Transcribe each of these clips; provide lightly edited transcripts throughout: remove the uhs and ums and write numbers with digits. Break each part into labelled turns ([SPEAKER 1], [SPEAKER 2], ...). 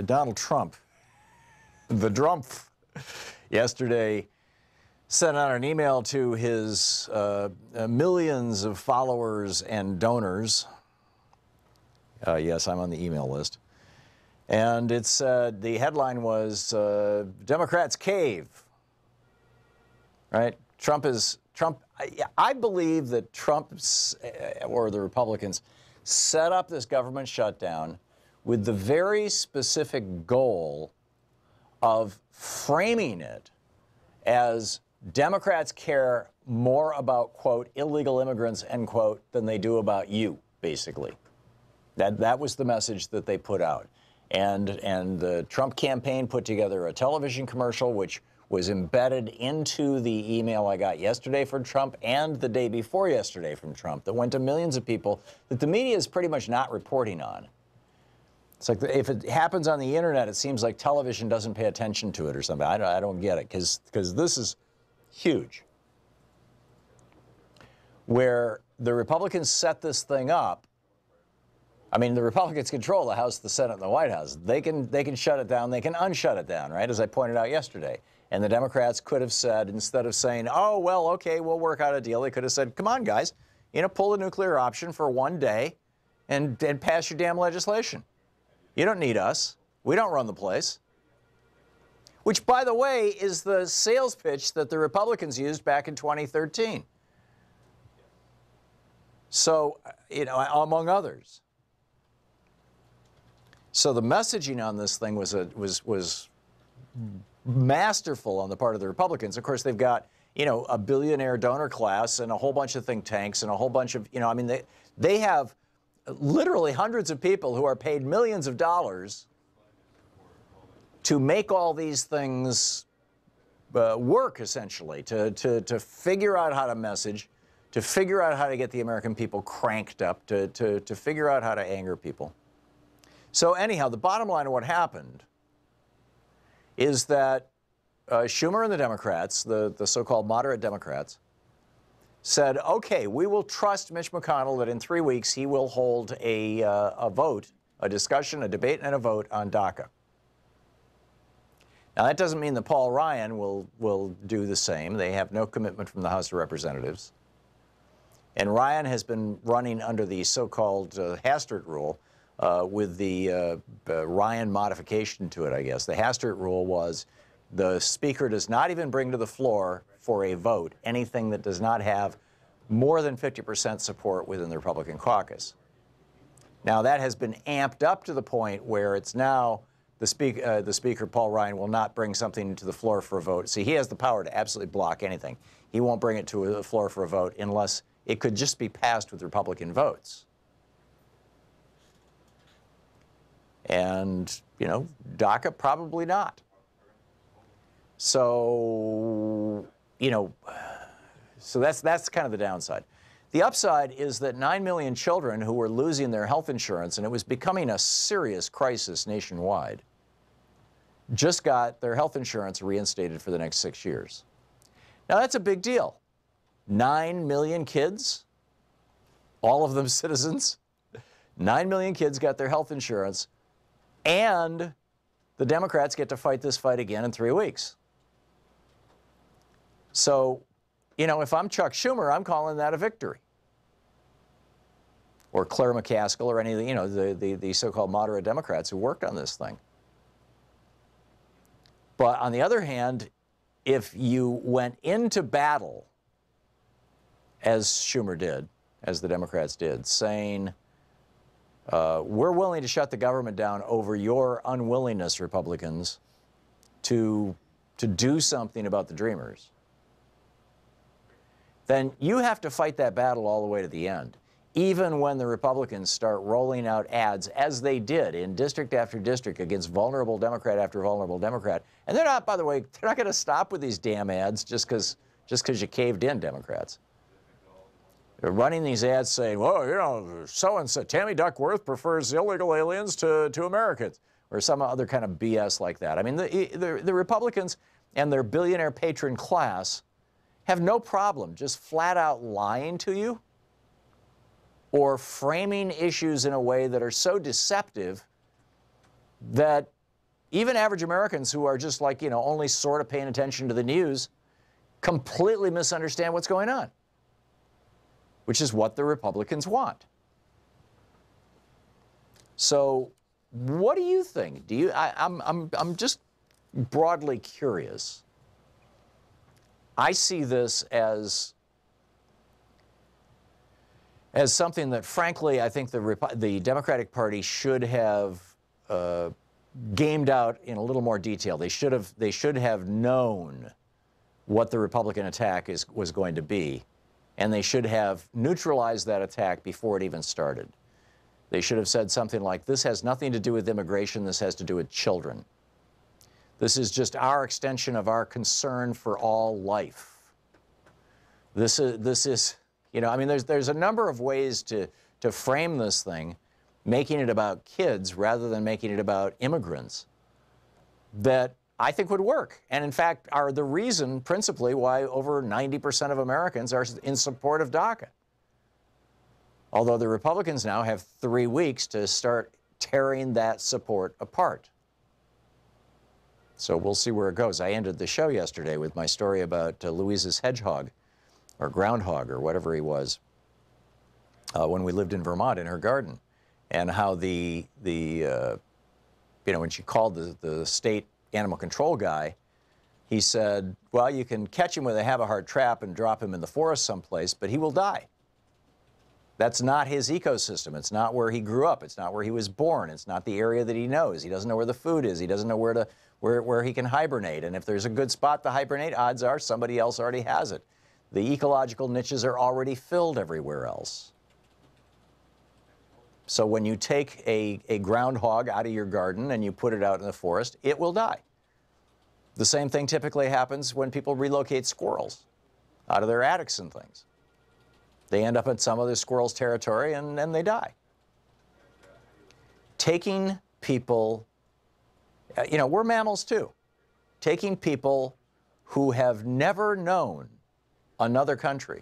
[SPEAKER 1] Donald Trump, the Drumpf, yesterday sent out an email to his millions of followers and donors. Yes, I'm on the email list. And it said, the headline was, Democrats cave. Right? Trump. I believe that Trump or the Republicans set up this government shutdown with the very specific goal of framing it as Democrats care more about, quote, illegal immigrants, end quote, than they do about you, basically. That was the message that they put out. And the Trump campaign put together a television commercial which was embedded into the email I got yesterday from Trump and the day before yesterday from Trump that went to millions of people that the media is pretty much not reporting on. It's like if it happens on the internet, it seems like television doesn't pay attention to it or something. I don't get it because this is huge. Where the Republicans set this thing up, I mean, the Republicans control the House, the Senate, and the White House. They can shut it down. They can unshut it down, right, as I pointed out yesterday. And the Democrats could have said, instead of saying, oh, well, okay, we'll work out a deal, they could have said, come on, guys, pull the nuclear option for one day and pass your damn legislation. You don't need us. We don't run the place. Which, by the way, is the sales pitch that the Republicans used back in 2013. So, among others. So the messaging on this thing was masterful on the part of the Republicans. Of course, they've got, a billionaire donor class and a whole bunch of think tanks and a whole bunch of, they have literally hundreds of people who are paid millions of dollars to make all these things work, essentially, to figure out how to message, to figure out how to get the American people cranked up, to figure out how to anger people. So anyhow, the bottom line of what happened is that Schumer and the Democrats, the so-called moderate Democrats, said, okay, we will trust Mitch McConnell that in 3 weeks he will hold a vote, a discussion, a debate, and a vote on DACA. Now, that doesn't mean that Paul Ryan will do the same. They have no commitment from the House of Representatives. And Ryan has been running under the so-called Hastert rule with the Ryan modification to it, I guess. The Hastert rule was the Speaker does not even bring to the floor for a vote anything that does not have more than 50% support within the Republican caucus. Now, that has been amped up to the point where it's now the Speaker, Paul Ryan, will not bring something to the floor for a vote. See, he has the power to absolutely block anything. He won't bring it to the floor for a vote unless it could just be passed with Republican votes. And, DACA, probably not. So, so that's kind of the downside. The upside is that 9 million children who were losing their health insurance, and it was becoming a serious crisis nationwide, just got their health insurance reinstated for the next 6 years. Now, that's a big deal. 9 million kids, all of them citizens, 9 million kids got their health insurance, and the Democrats get to fight this fight again in 3 weeks. So, if I'm Chuck Schumer, I'm calling that a victory. Or Claire McCaskill or any of the so-called moderate Democrats who worked on this thing. But on the other hand, if you went into battle, as Schumer did, as the Democrats did, saying, we're willing to shut the government down over your unwillingness, Republicans, to do something about the Dreamers, then you have to fight that battle all the way to the end, even when the Republicans start rolling out ads, as they did in district after district against vulnerable Democrat after vulnerable Democrat. And they're not, by the way, they're not going to stop with these damn ads just because you caved in, Democrats. They're running these ads saying, well, so-and-so, Tammy Duckworth prefers illegal aliens to Americans, or some other kind of BS like that. I mean, the Republicans and their billionaire patron class have no problem just flat out lying to you or framing issues in a way that are so deceptive that even average Americans who are just like, only sort of paying attention to the news, completely misunderstand what's going on, which is what the Republicans want. So what do you think? I'm just broadly curious. I see this as something that, frankly, I think the Democratic Party should have gamed out in a little more detail. They should have known what the Republican attack was going to be, and they should have neutralized that attack before it even started. They should have said something like, this has nothing to do with immigration, this has to do with children. This is just our extension of our concern for all life. This is I mean, there's a number of ways to frame this thing, making it about kids rather than making it about immigrants, that I think would work, and in fact are the reason principally why over 90% of Americans are in support of DACA. Although the Republicans now have 3 weeks to start tearing that support apart. So we'll see where it goes. I ended the show yesterday with my story about Louise's hedgehog, or groundhog, or whatever he was, when we lived in Vermont in her garden, and how when she called the state animal control guy, he said, well, you can catch him with a have-a-heart trap and drop him in the forest someplace, but he will die. That's not his ecosystem. It's not where he grew up. It's not where he was born. It's not the area that he knows. He doesn't know where the food is. He doesn't know where he can hibernate. And if there's a good spot to hibernate, odds are somebody else already has it. The ecological niches are already filled everywhere else. So when you take a groundhog out of your garden and you put it out in the forest, it will die. The same thing typically happens when people relocate squirrels out of their attics and things. They end up in some other squirrel's territory and they die. Taking people, we're mammals too. Taking people who have never known another country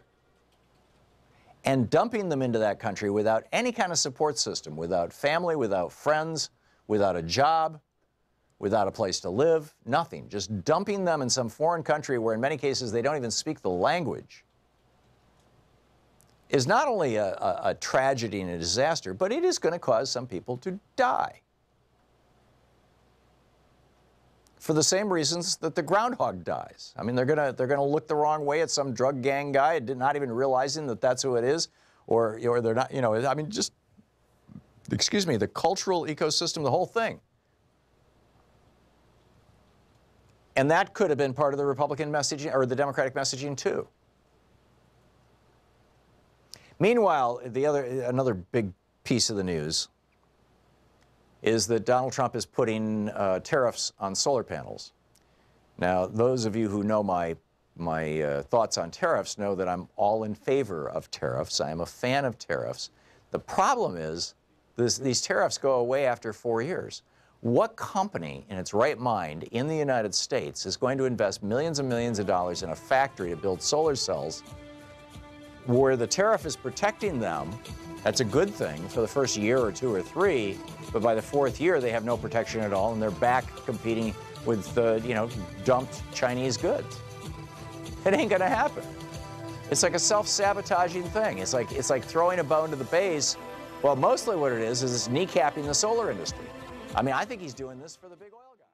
[SPEAKER 1] and dumping them into that country without any kind of support system, without family, without friends, without a job, without a place to live, nothing. Just dumping them in some foreign country where in many cases they don't even speak the language is not only a tragedy and a disaster, but it is going to cause some people to die. For the same reasons that the groundhog dies. I mean, they're gonna look the wrong way at some drug gang guy, not even realizing that that's who it is, or they're not. I mean, just excuse me, the cultural ecosystem, the whole thing. And that could have been part of the Republican messaging or the Democratic messaging too. Meanwhile, another big piece of the news is that Donald Trump is putting tariffs on solar panels. Now, those of you who know my thoughts on tariffs know that I'm all in favor of tariffs. I am a fan of tariffs. The problem is these tariffs go away after 4 years. What company in its right mind in the United States is going to invest millions and millions of dollars in a factory to build solar cells where the tariff is protecting them? That's a good thing for the first year or 2 or 3, but by the 4th year they have no protection at all and they're back competing with the, dumped Chinese goods. It ain't gonna happen. It's like a self-sabotaging thing. It's like throwing a bone to the base. Well, mostly what it is it's kneecapping the solar industry. I mean, I think he's doing this for the big oil guys.